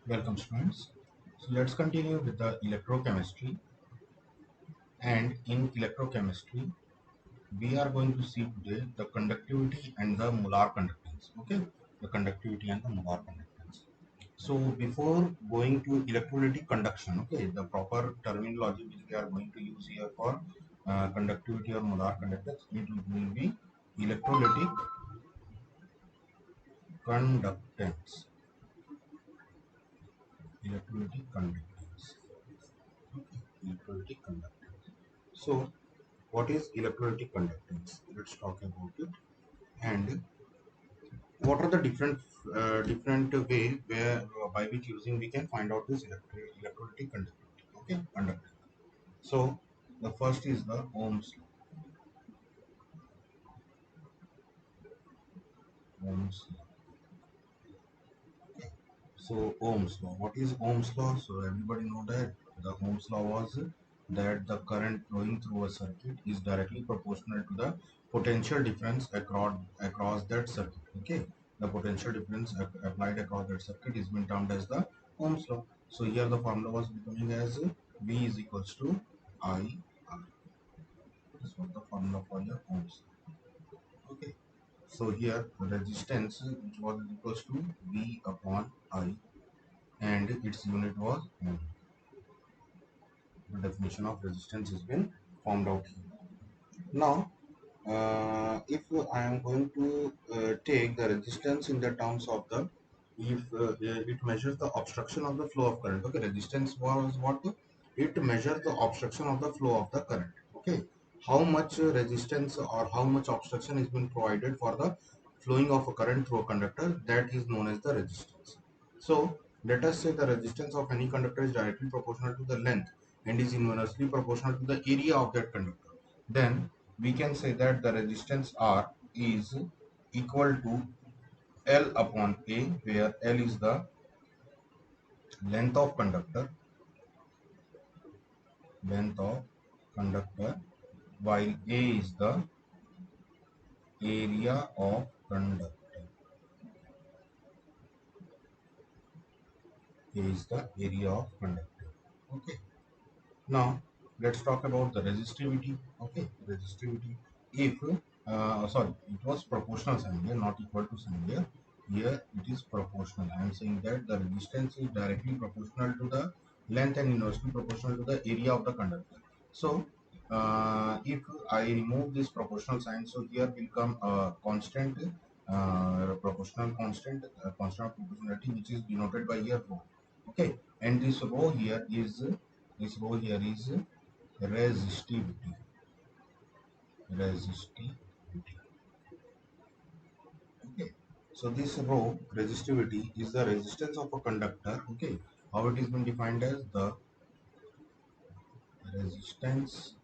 Welcome students. So let's continue with the electrochemistry, and in electrochemistry we are going to see today the conductivity and the molar conductance. Okay, the conductivity and the molar conductance. So before going to electrolytic conduction, okay, the proper terminology which we are going to use here for conductivity or molar conductance, it will be electrolytic conductance. Electrolytic conductance. Electrolytic conductance. So what is electrolytic conductance? Let's talk about it. And what are the different way where by which using we can find out this electrolytic conductivity? Okay, conductance. So the first is the Ohm's law. Ohm's law. So Ohm's law. What is Ohm's law? So everybody know that the Ohm's law was that the current flowing through a circuit is directly proportional to the potential difference across that circuit. Okay, the potential difference applied across that circuit is been termed as the Ohm's law. So here the formula was becoming as V is equals to I R. This was the formula for your Ohm's law. Okay. So here the resistance which was equals to V upon I, and its unit was ohm. The definition of resistance has been formed out here. Now, if I am going to take the resistance in the terms of the, if it measures the obstruction of the flow of current. Okay, resistance was what? It measures the obstruction of the flow of the current. Okay, how much resistance or how much obstruction is been provided for the flowing of a current through a conductor, that is known as the resistance. So let us say the resistance of any conductor is directly proportional to the length and is inversely proportional to the area of that conductor. Then we can say that the resistance R is equal to L upon A, where L is the length of conductor, while A is the area of conductor. A is the area of conductor. Okay. Now let's talk about the resistivity. Okay, resistivity. If sorry, it was proportional sign here, not equal to sign here. Here it is proportional. I am saying that the resistance is directly proportional to the length and inversely proportional to the area of the conductor. So if I remove this proportional sign, so here will come a constant, constant of proportionality, which is denoted by here rho. Okay, and this row here is resistivity. Resistivity. Okay. So this row resistivity is the resistance of a conductor. Okay. How it is been defined as the resistance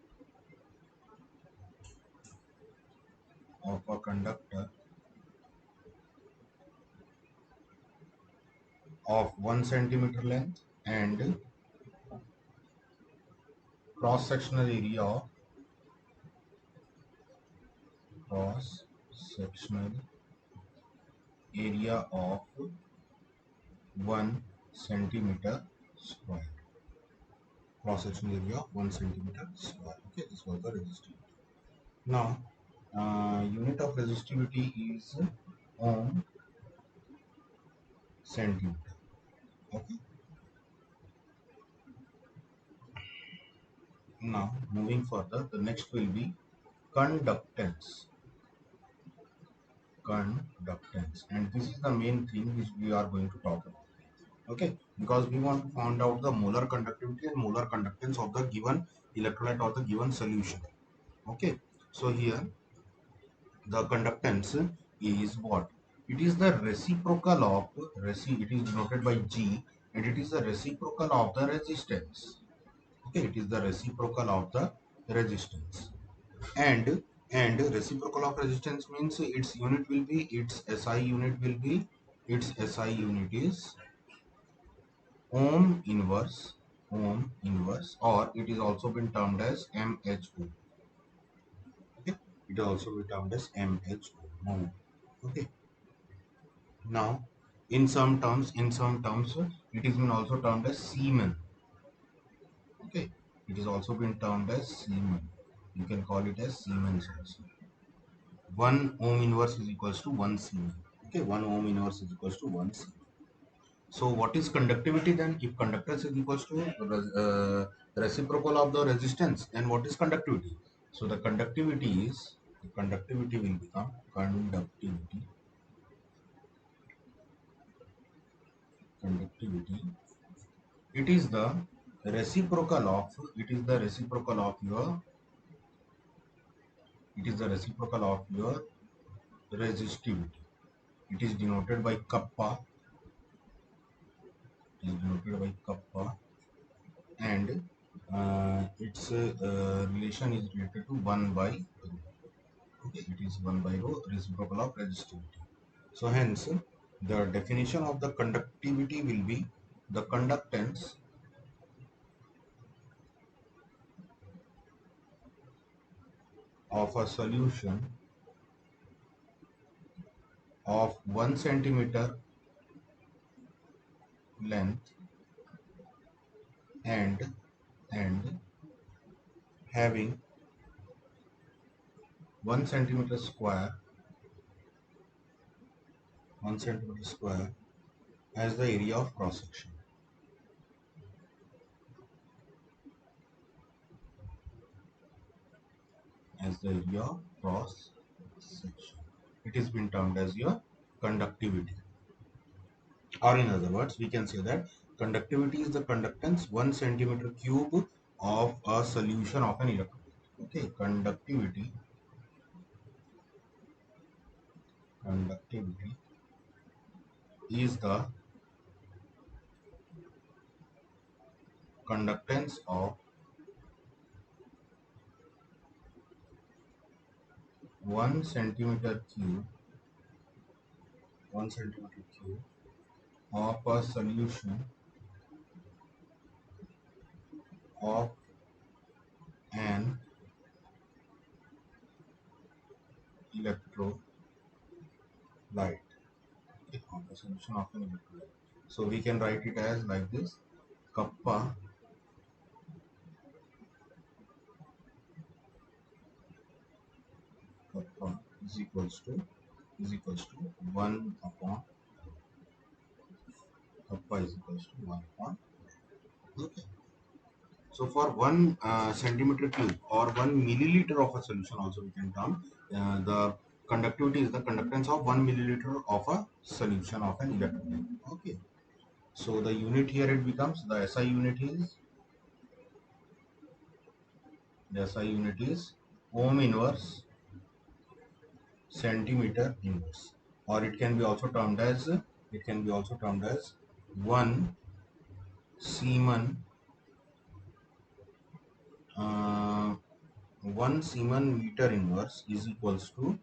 of a conductor of 1 centimeter length and cross sectional area of cross sectional area of 1 centimeter square. Cross sectional area of 1 centimeter square. Okay, this was the resistivity. Now, unit of resistivity is ohm centimeter. Okay. Now, moving further, the next will be conductance. Conductance, and this is the main thing which we are going to talk about. Okay, because we want to find out the molar conductivity and molar conductance of the given electrolyte or the given solution. Okay, so here the conductance is what? It is the reciprocal of it is denoted by G, and it is the reciprocal of the resistance. Okay, it is the reciprocal of the resistance. And reciprocal of resistance means its SI unit is ohm inverse, or it is also been termed as MHO. Okay, it is also been termed as MHO. Okay. Now, In some terms, it is been also termed as Siemens. Okay, it is also been termed as Siemens. You can call it as Siemens also. 1 ohm inverse is equals to 1 Siemens. Okay, 1 ohm inverse is equals to 1 Siemens. So what is conductivity then? If conductance is equals to reciprocal of the resistance, then what is conductivity? So the conductivity will become conductivity. Conductivity. It is the reciprocal of your resistivity. It is denoted by kappa. It is denoted by kappa, and its relation is related to 1 by rho. Okay, it is 1 by rho, reciprocal of resistivity. So hence the definition of the conductivity will be the conductance of a solution of 1 centimeter length and having 1 centimeter square 1 centimeter square as the area of cross section. As the area of cross section, it is been termed as your conductivity. Or in other words, we can say that conductivity is the conductance 1 centimeter cube of a solution of an electrolyte. Okay, conductivity is the conductance of 1 centimeter cube 1 centimeter cube of a solution of an electrolyte. Okay, of a solution of an electrolyte. So we can write it as like this: kappa is equals to 1 upon kappa is equals to 1 upon. Okay. So for 1 centimeter cube or 1 milliliter of a solution also we can term the conductivity is the conductance of 1 milliliter of a solution of an electrolyte. Okay. So the unit here it becomes the SI unit is ohm inverse centimeter inverse, or it can be also termed as 1 Siemens 1 Siemens meter inverse is equals to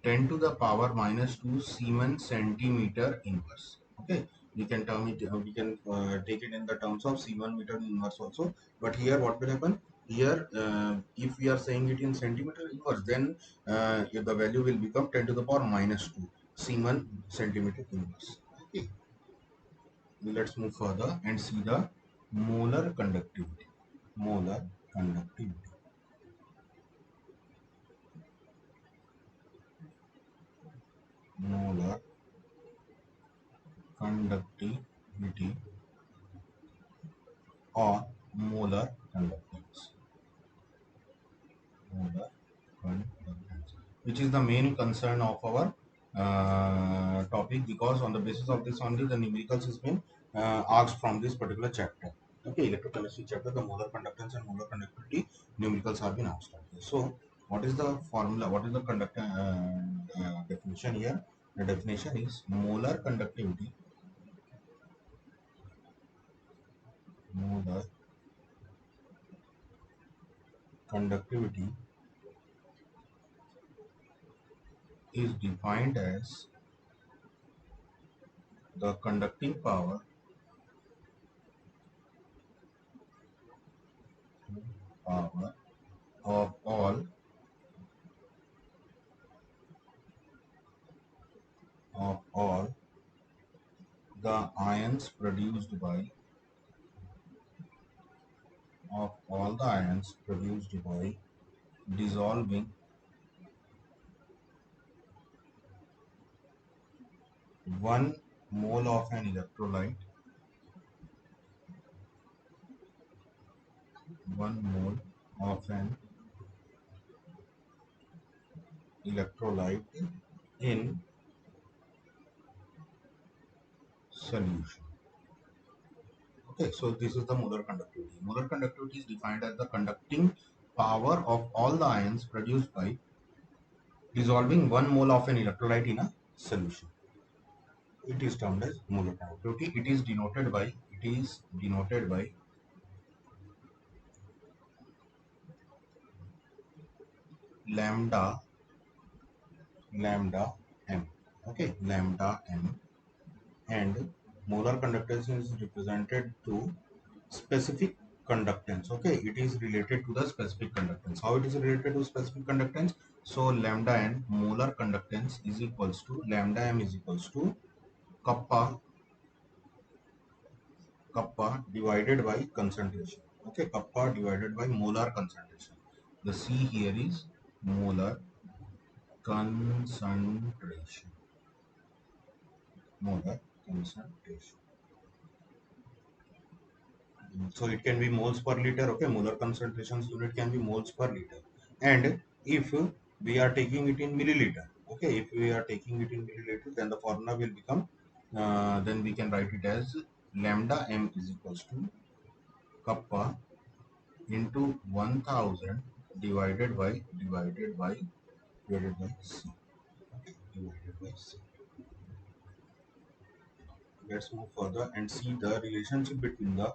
10 to the power minus 2 Siemens centimeter inverse. Okay, we can term it, we can take it in the terms of Siemens meter inverse also. But here what will happen? Here, if we are saying it in centimeter inverse, then the value will become 10 to the power minus 2 Siemens centimeter inverse. Okay, let's move further and see the molar conductivity. Molar conductivity. Molar conductivity or molar conductance. Molar conductance, which is the main concern of our topic, because on the basis of this only the numericals has been asked from this particular chapter. Okay, electrochemistry chapter, the molar conductance and molar conductivity numericals have been asked. So, what is the formula? What is the definition here? The definition is molar conductivity. Molar conductivity is defined as the conducting power power of all the ions produced by of all the ions produced by dissolving 1 mole of an electrolyte, 1 mole of an electrolyte in solution. Okay, so this is the molar conductivity. Molar conductivity is defined as the conducting power of all the ions produced by dissolving 1 mole of an electrolyte in a solution. It is termed as molar conductivity. It is denoted by lambda m. Okay, lambda m, and molar conductance is represented to specific conductance. Okay, it is related to the specific conductance. How it is related to specific conductance? So lambda n molar conductance is equals to lambda m is equals to kappa divided by concentration. Okay, kappa divided by molar concentration. The C here is molar concentration. Molar concentration. So it can be moles per liter. Okay, molar concentrations unit can be moles per liter. And if we are taking it in milliliter, okay, if we are taking it in milliliter, then the formula will become, then we can write it as lambda m is equals to kappa into 1000 divided by C. Okay, divided by C. Let's move further and see the relationship between the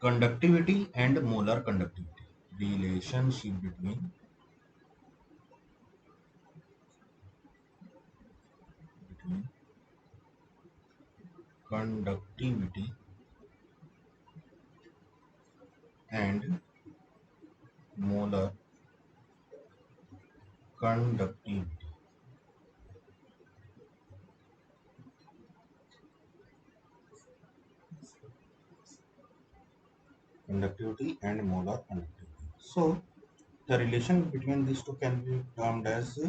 conductivity and molar conductivity. Relationship between conductivity and molar conductivity. Conductivity and molar conductivity. So the relation between these two can be termed as,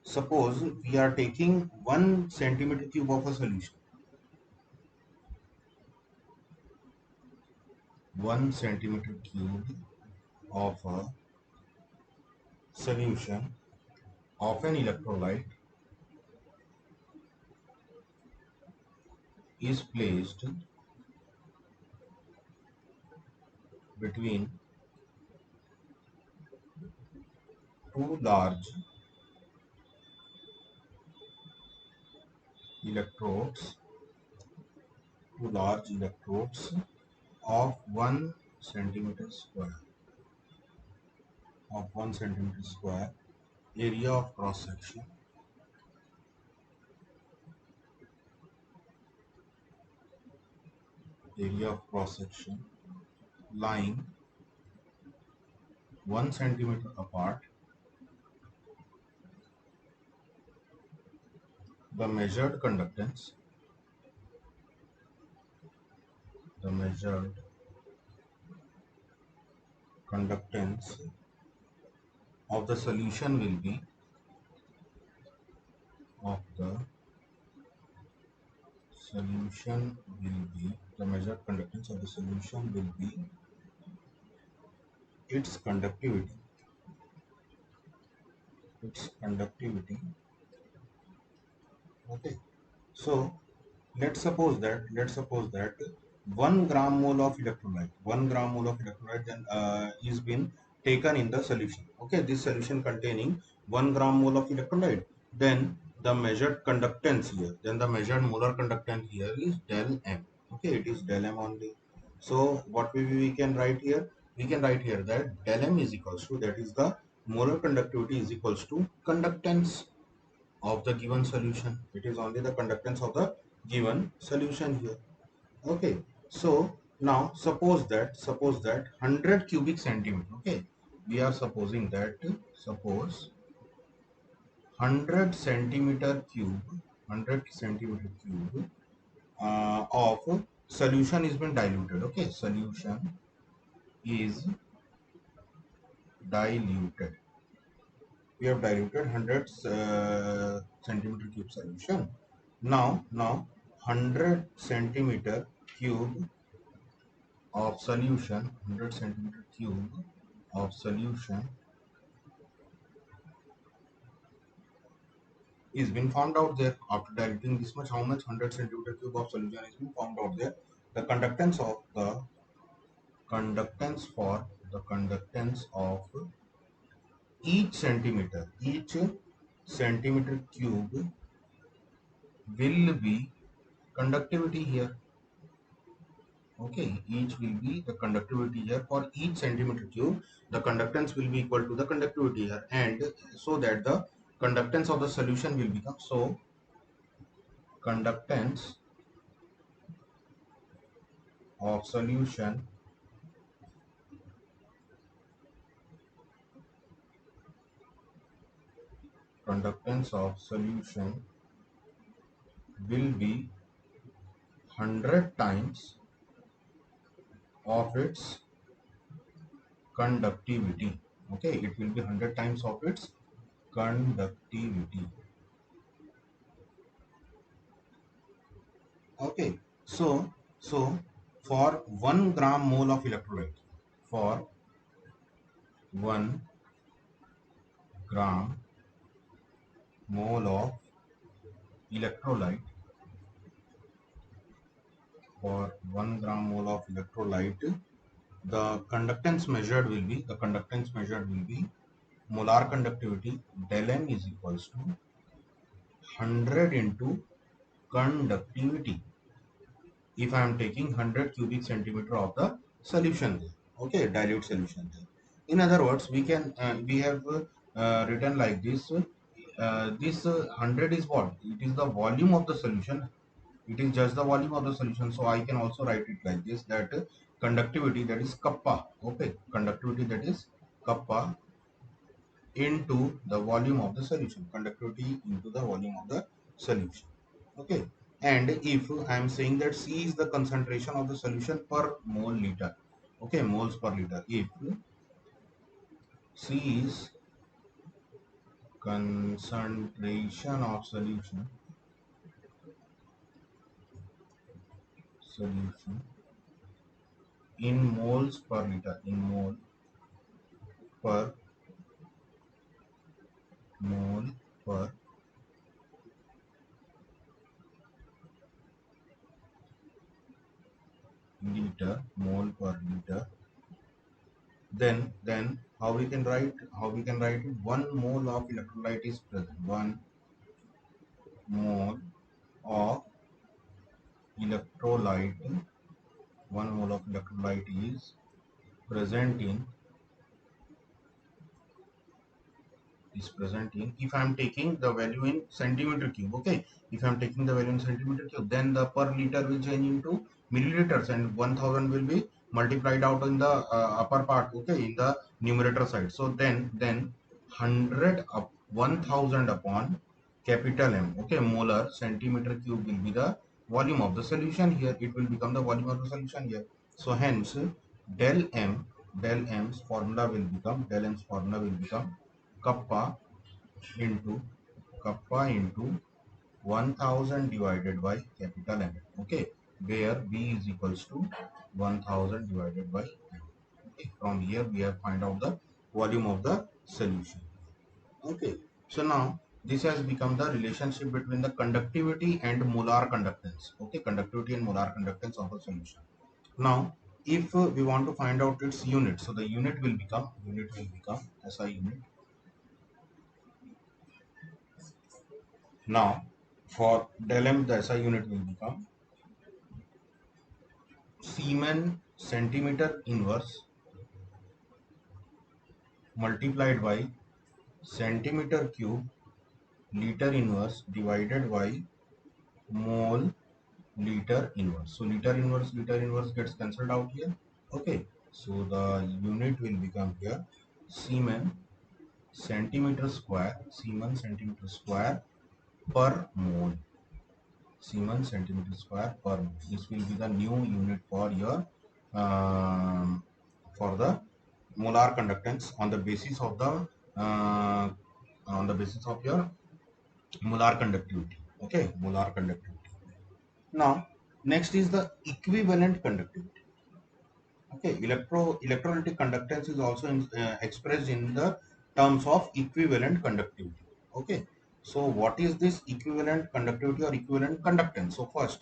suppose we are taking 1 centimeter cube of a solution. 1 centimeter cube of a solution of an electrolyte is placed between two electrodes large electrodes of 1 centimeter square area of cross section lying 1 centimeter apart. The measured conductance of the solution will be the measured conductance of the solution will be its conductivity. Okay, so let's suppose that 1 gram mole of electrolyte then is been taken in the solution. Okay, this solution containing 1 gram mole of electrolyte, then the measured conductance here, then the measured molar conductance here is del m. Okay, it is del m only. So what we can write here? We can write here that del m is equals to, that is the molar conductivity is equals to conductance of the given solution. It is only the conductance of the given solution here. Okay, so now suppose that 100 cubic centimeter. Okay, we are supposing that, suppose 100 centimeter cube of solution is been diluted. Okay, solution is diluted. We have diluted 100 centimeter cube solution. Now 100 centimeter cube of solution, 100 centimeter cube of solution is been found out there. After diluting this much, how much 100 centimeter cube of solution is been found out there. The conductance of the conductance of each centimeter cube will be conductivity here. Okay, each will be the conductivity here. For each centimeter cube, the conductance will be equal to the conductivity here, and so that the conductance of the solution will become, so conductance of solution will be 100 times of its conductivity. Okay, it will be 100 times of its conductivity. Okay, so for 1 gram mole of electrolyte, for 1 gram mole of electrolyte, for 1 gram mole of electrolyte, the conductance measured will be molar conductivity del m is equals to 100 into conductivity. If I am taking 100 cubic centimeter of the solution there, okay, dilute solution there. In other words, we have written like this. This 100 is what? It is the volume of the solution. It is just the volume of the solution. So I can also write it like this, that conductivity, that is kappa. Okay, conductivity, that is kappa into the volume of the solution. Conductivity into the volume of the solution. Okay, and if I am saying that C is the concentration of the solution per mole liter. Okay, moles per liter. If C is concentration of solution in moles per liter, in per mole per liter, mole per liter, then how we can write, 1 mole of electrolyte is present. 1 mole of electrolyte, 1 mole of electrolyte is present in, if I am taking the value in centimeter cube. Okay, if I am taking the value in centimeter cube, then the per liter will change into milliliters, and 1000 will be multiplied out in the upper part, okay, in the numerator side. So then 100 up 1000 upon capital M, okay, molar centimeter cube will be the volume of the solution here. It will become the volume of the solution here. So hence del M, del M's formula will become, kappa into 1000 divided by capital M. Okay, where B is equals to 1000 divided by M. Okay, from here we have find out the volume of the solution. Okay, so now this has become the relationship between the conductivity and molar conductance. Okay, conductivity and molar conductance of a solution. Now if we want to find out its unit, so the unit will become SI unit. Now for del M, the SI unit will become Siemens centimeter inverse multiplied by centimeter cube liter inverse divided by mole liter inverse. So liter inverse gets cancelled out here. Okay, so the unit will become here Siemens centimeter square per mole. Siemens centimeter square per mole. This will be the new unit for your um, for the molar conductance on the basis of the uh, your molar conductivity. Okay, molar conductivity. Now next is the equivalent conductivity. Okay, electrolytic conductance is also expressed in the terms of equivalent conductivity. Okay, so what is this equivalent conductivity or equivalent conductance? So first,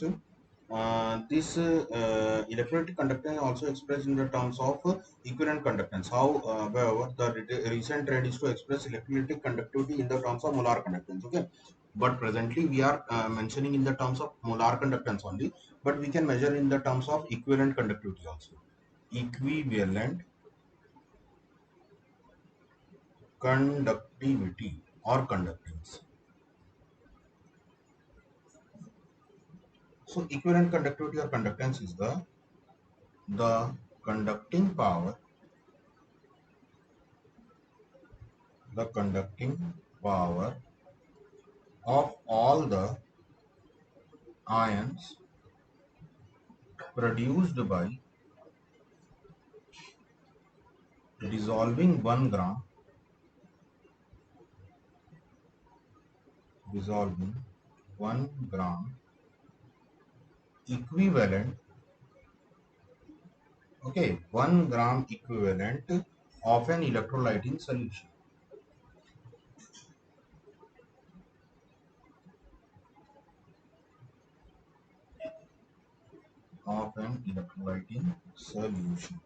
this electrolytic conductance is also expressed in the terms of equivalent conductance. However, the recent trend is to express electrolytic conductivity in the terms of molar conductance. Okay, but presently we are mentioning in the terms of molar conductance only, but we can measure in the terms of equivalent conductivity also. Equivalent conductivity or conductance. So equivalent conductivity or conductance is the conducting power, the conducting power of all the ions produced by dissolving 1 gram equivalent, okay, 1 gram equivalent of an electrolyte in solution. Of an electrolyte in solution.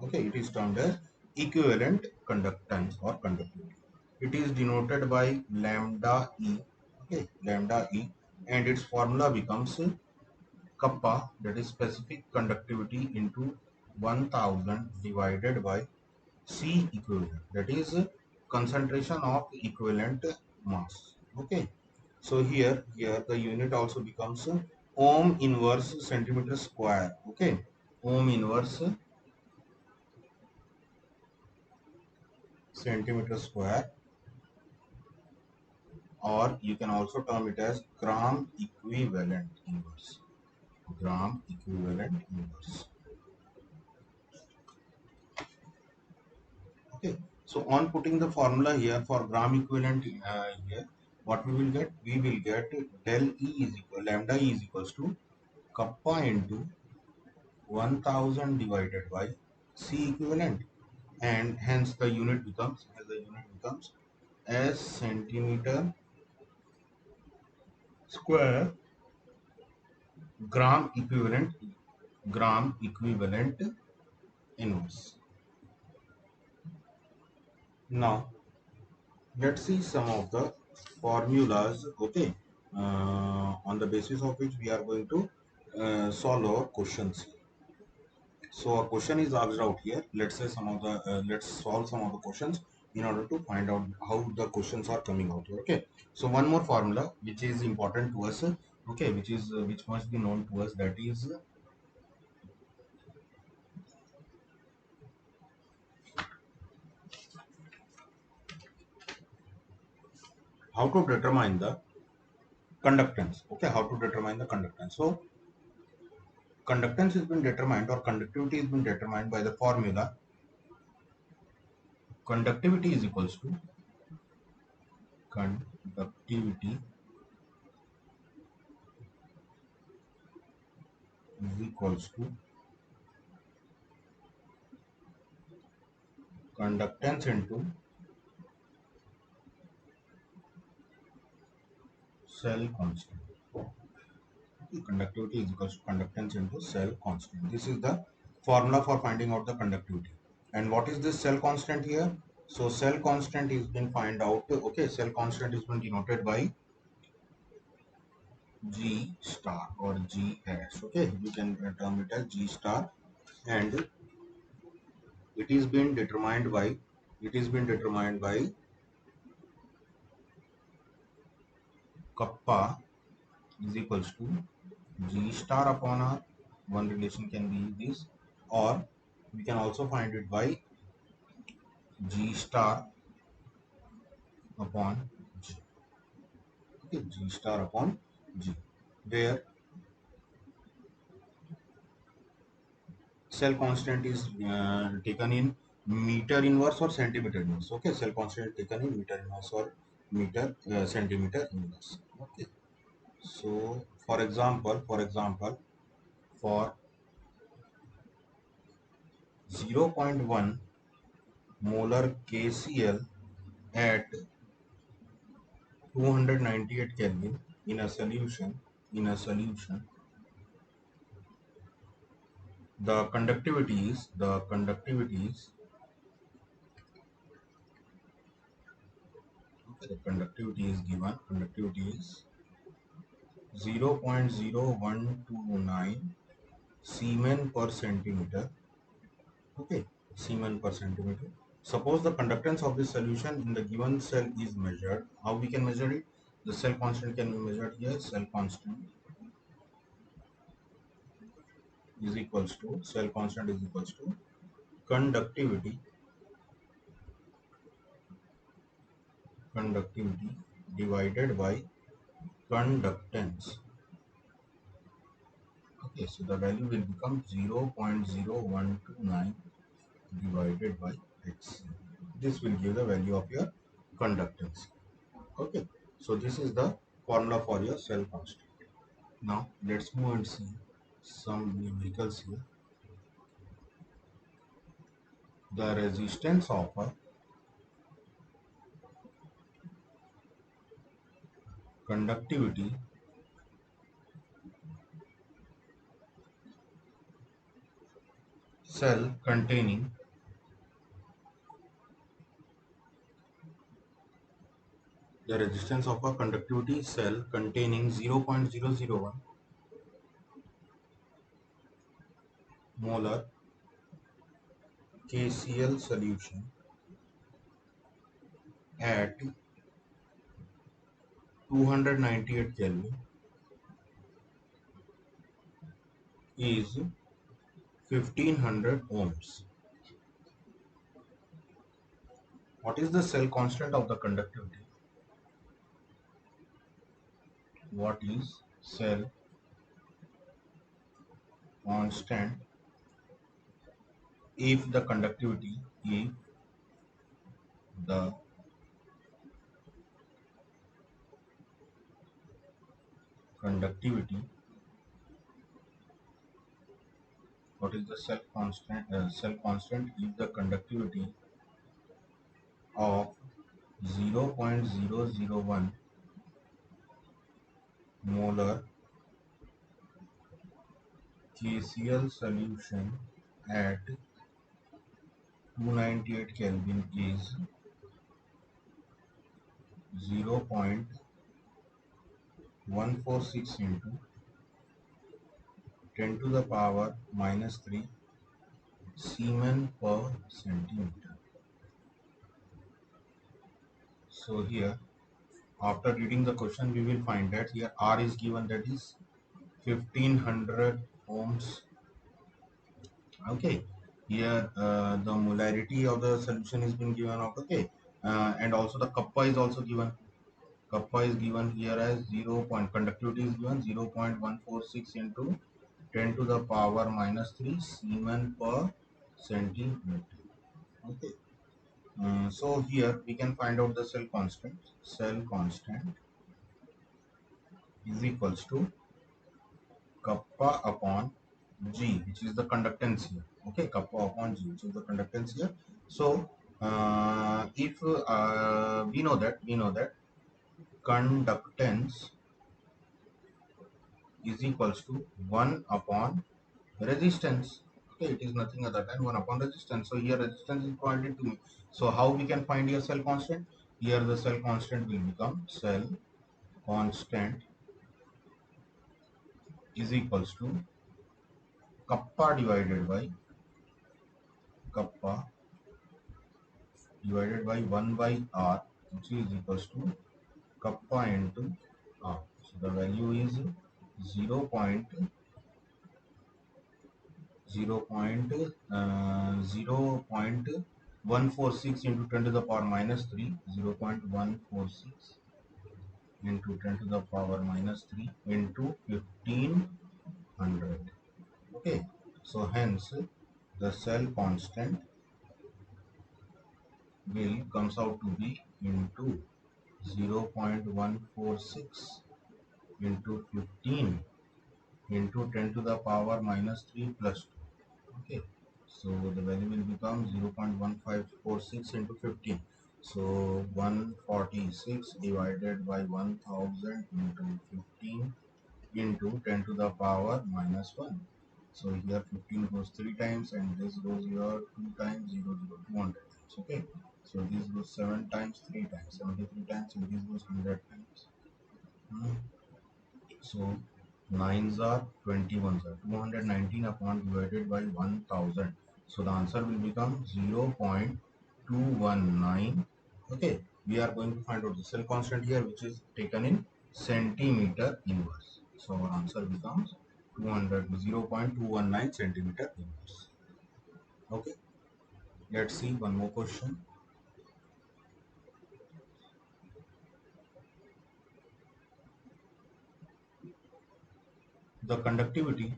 Okay, it is termed as equivalent conductance or conductivity. It is denoted by lambda E. Okay, lambda E, and its formula becomes kappa, that is specific conductivity into 1000 divided by C equivalent, that is concentration of equivalent mass. Okay, so here the unit also becomes ohm inverse centimeter square. Okay, ohm inverse centimeter square, or you can also term it as gram equivalent inverse. Gram equivalent inverse. Okay, so on putting the formula here for gram equivalent here, what we will get? We will get del E is equal, lambda E is equals to kappa into 1000 divided by C equivalent, and hence the unit becomes as centimeter square gram equivalent inverse. Now let's see some of the formulas. Okay, on the basis of which we are going to solve our questions. So a question is asked out here. Let's say some of the let's solve some of the questions in order to find out how the questions are coming out here. Okay, so one more formula which is important to us, okay, which must be known to us, that is how to determine the conductance. Okay, how to determine the conductance. So conductance has been determined, or conductivity has been determined by the formula conductivity is equals to conductivity is equals to conductance into cell constant. Conductivity is equals to conductance into cell constant. This is the formula for finding out the conductivity. And what is this cell constant here? So cell constant is been find out. Okay, cell constant is been denoted by G star or G hash. Okay, you can term it as G star, and it is been determined by kappa is equals to G star upon R. One relation can be this, or we can also find it by G star upon G. Okay, G star upon G. where cell constant is taken in meter inverse or centimeter inverse. Okay, cell constant taken in meter inverse or meter centimeter inverse. Okay, so for example for 0.1 molar KCl at 298 Kelvin in a solution, the conductivity is given. Conductivity is 0.0129 Siemens per centimeter. Okay, Siemens per centimeter. Suppose the conductance of this solution in the given cell is measured. How we can measure it? The cell constant can be measured here. Cell constant is equals to conductivity divided by conductance. Okay, so the value will become 0.0129 divided by x. This will give the value of your conductance. Okay, so this is the formula for your cell constant. Now let's move and see some numericals here. The resistance of a conductivity cell containing the resistance of a conductivity cell containing 0.001 molar KCl solution at 298 Kelvin is 1500 ohms. What is the cell constant of the conductivity? What is cell constant if the the conductivity what is the cell constant if the conductivity of 0.001 molar KCl solution at 298 Kelvin is 0.146 into 10 to the power minus 3 Siemens per centimeter. So here, after reading the question, we will find that here R is given, that is 1500 ohms. Okay, here the molarity of the solution is being given out. Okay, and also the kappa is also given. Kappa is given here as 0. Conductivity is given 0.146 into 10 to the power minus 3 Siemens per centimeter. Okay. So here we can find out the cell constant. Cell constant is equals to kappa upon G, which is the conductance here. Okay, kappa upon G, which is the conductance here. So if we know that conductance is equals to 1 upon resistance. Okay, it is nothing other than 1 upon resistance. So here resistance is provided to me. So how we can find your cell constant? Here the cell constant will become cell constant is equals to kappa divided by 1 by r, which is equals to kappa into r. So the value is 0. 0.146 into 10 to the power minus 3, 0.146 into 10 to the power minus 3 into 1500. Okay, so hence the cell constant will comes out to be into 0.146 into 15 into 10 to the power minus 3 plus 2. Okay, so the value will become 0.1546 into 15. So 146 divided by 1000 into 15 into 10 to the power minus 1. So here 15 goes 3 times and this goes here 2 times, 0, 0, 200 times. Okay, so this goes 7 times, 3 times, 73 times, and this goes 100 times. Hmm. So 9s are 21s are 219 upon divided by 1000. So the answer will become 0.219. Okay, we are going to find out the cell constant here, which is taken in centimeter inverse. So our answer becomes 0.219 centimeter inverse. Okay, let's see one more question. The conductivity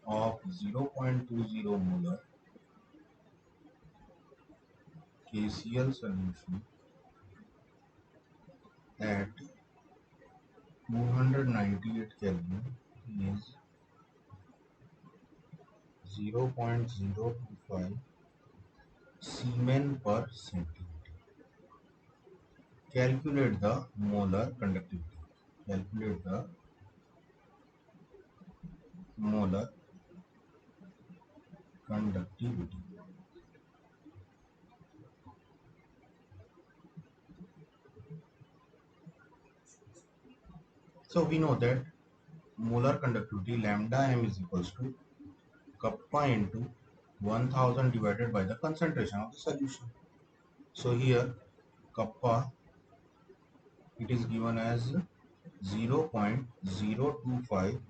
of 0.20 molar KCl solution at 298 Kelvin is 0.025 Siemens per centimeter. Calculate the molar conductivity. Calculate the molar conductivity. So we know that molar conductivity lambda m is equals to kappa into 1000 divided by the concentration of the solution. So here kappa, it is given as 0.025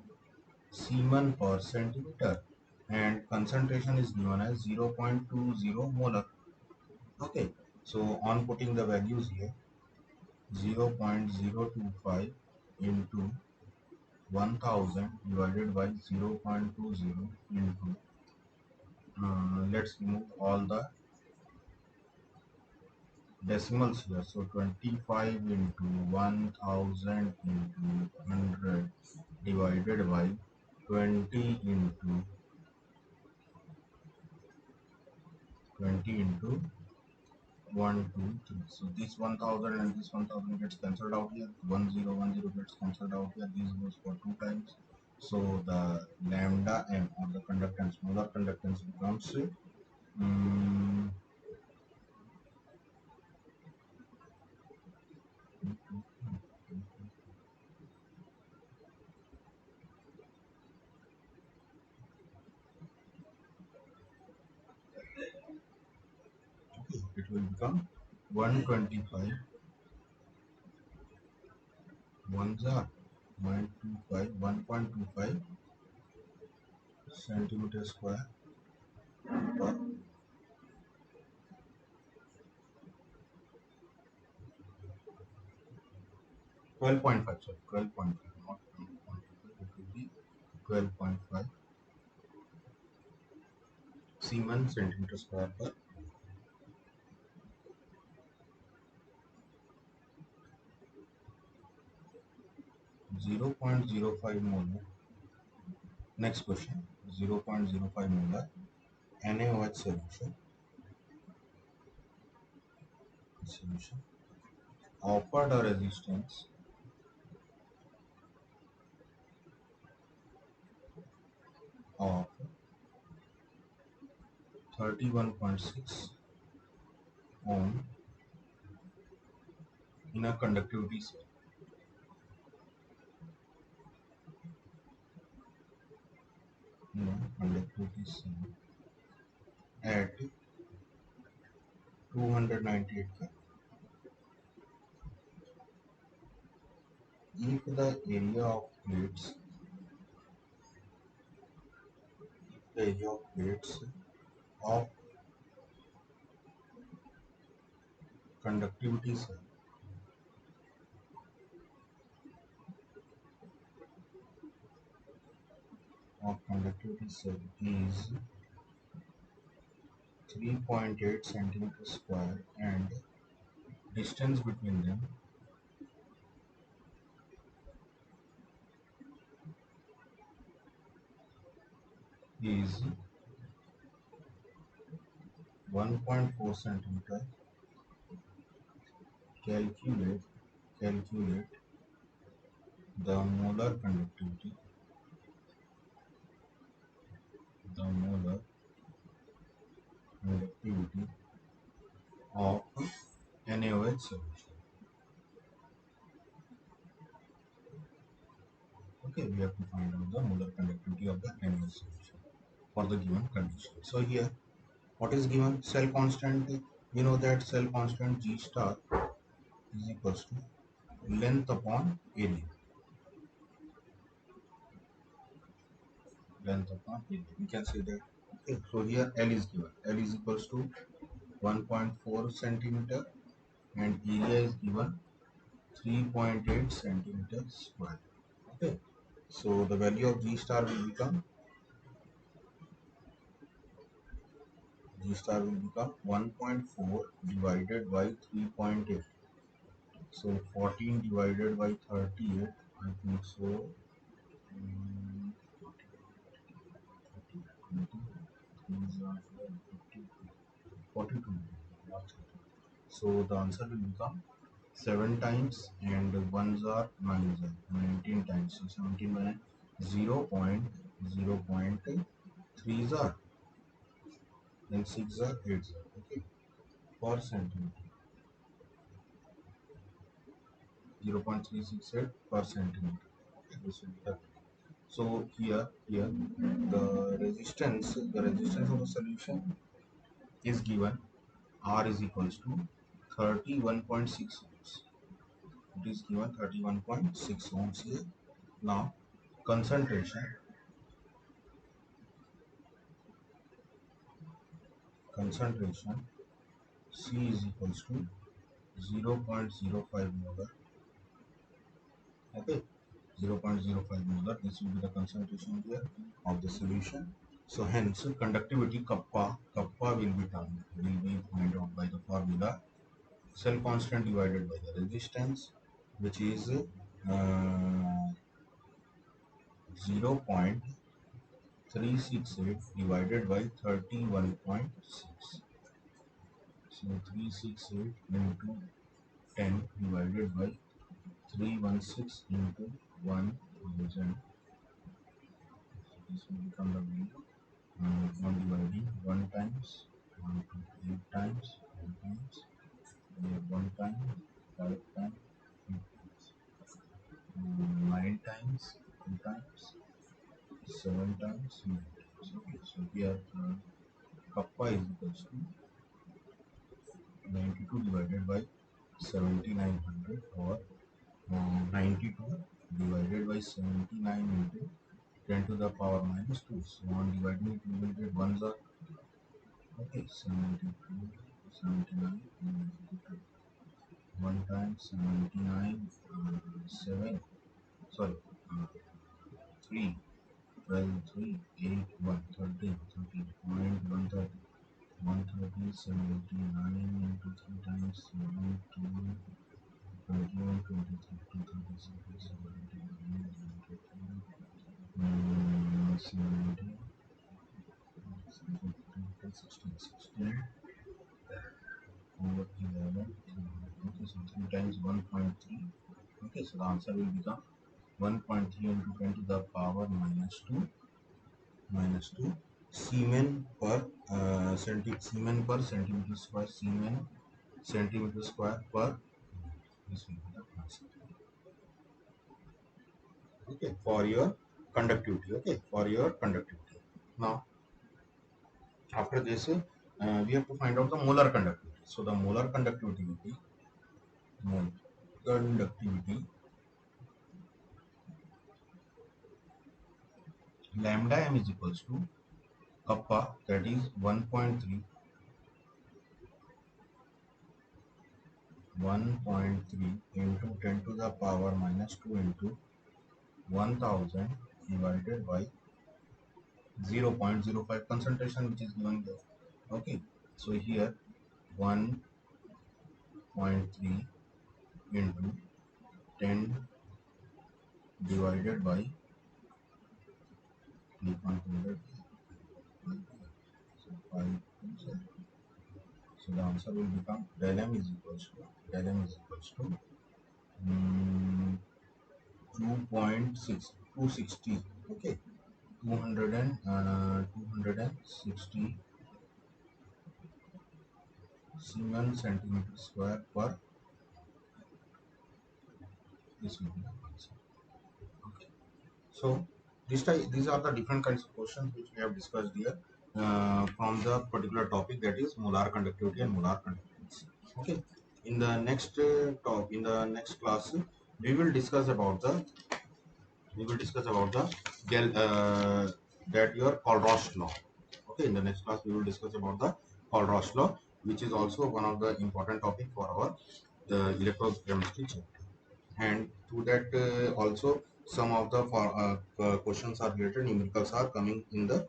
Siemens per centimeter and concentration is given as 0.20 molar. Okay, so on putting the values here, 0.025 into 1000 divided by 0.20 into, let's remove all the decimals here. So 25 into 1000 into 100 divided by 20 into 1, 2, 3. So this 1000 and this 1000 gets cancelled out here. 1010 gets cancelled out here. This goes for 2 times. So the lambda m or the conductance, molar conductance becomes mm, it will become 125 ones are 1.25 centimeter square per 12.5, sorry, 12.5, not 1.25, it will be 12.5 Siemens centimeter square per 0.05 molar. Next question, 0.05 molar NaOH solution offered a resistance of 31.6 ohm in a conductivity cell. In a conductivity cell at 298 Kelvin. If the area of plates, the area of plates of conductivity cell is 3.8 centimeter square and distance between them is 1.4 centimeter. Calculate the molar conductivity. The molar conductivity of NaOH solution. Okay, we have to find out the molar conductivity of the NaOH solution for the given condition. So here, what is given? Cell constant. We know that cell constant G star is equals to length upon area. Length upon area. We can say that. Okay, so here L is given. L is equals to 1.4 centimeter and area is given 3.8 centimeters square. Okay, so the value of G star will become 1.4 divided by 3.8. So 14 divided by 38, I think so. 42. So the answer will become 7 times and 1s are 9s are 19 times. So 17 minus 0.3s are and 6 are 8s are. Okay, per centimeter. 0.368 per centimeter. Okay, this will be the. So here the resistance of the solution is given. R is equals to 31.6 ohms. It is given 31.6 ohms here. Now concentration C is equals to 0.05 molar. Okay, 0.05 molar. This will be the concentration here of the solution. So hence conductivity kappa will be find out by the formula cell constant divided by the resistance, which is 0.368 divided by 31.6. So 368 into 10 divided by 316 into 1000. So this will become the value. 1 dividing 1 times, 1 to 8 times, 10 times, 1 time, 5 times, 8 times, 9 times, 2 times, 7 times, 9 times. Okay, so here kappa is equals to 92 divided by 7900 or 92 divided by 79 into 10 to the power minus 2. So on dividing it, we will get 1s are. Okay, 72, 79, 92. 1 times 79, 7, sorry, 3, 12, 3, 8, 1, 13, 13, 130, 130, 79 into 3 times 7, 2, 21, 23, 236, 79, 70, 16, 16, 4, 11, okay, so 3 times 1.3. Okay, so the answer will become 1.3 into 10 to the power minus 2 Siemen per centimeter square. Siemen centimeter square per. This will be the answer. Okay, for your conductivity. Okay, for your conductivity. Now after this we have to find out the molar conductivity. So the molar conductivity will be lambda m is equals to kappa, that is 1.3 1.3 into 10 to the power minus 2 into 1000 divided by 0.05 concentration, which is given there. Okay, so here 1.3 into 10 divided by 3.100, so 5. So the answer will become del m is equals to mm, 2.6 260. Okay, 260 Siemens centimeter square per this will be the answer. Okay. So these are the different kinds of questions which we have discussed here from the particular topic, that is molar conductivity and molar conductance. Okay. In the next in the next class, we will discuss about the that your Colross law. Okay. In the next class, we will discuss about the Colross law, which is also one of the important topic for our the electrochemistry chapter. And to that also some of the questions are related, numericals are coming in the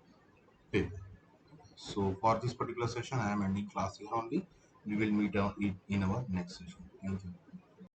paper. So for this particular session, I am ending class here only. We will meet in our next session. Thank you.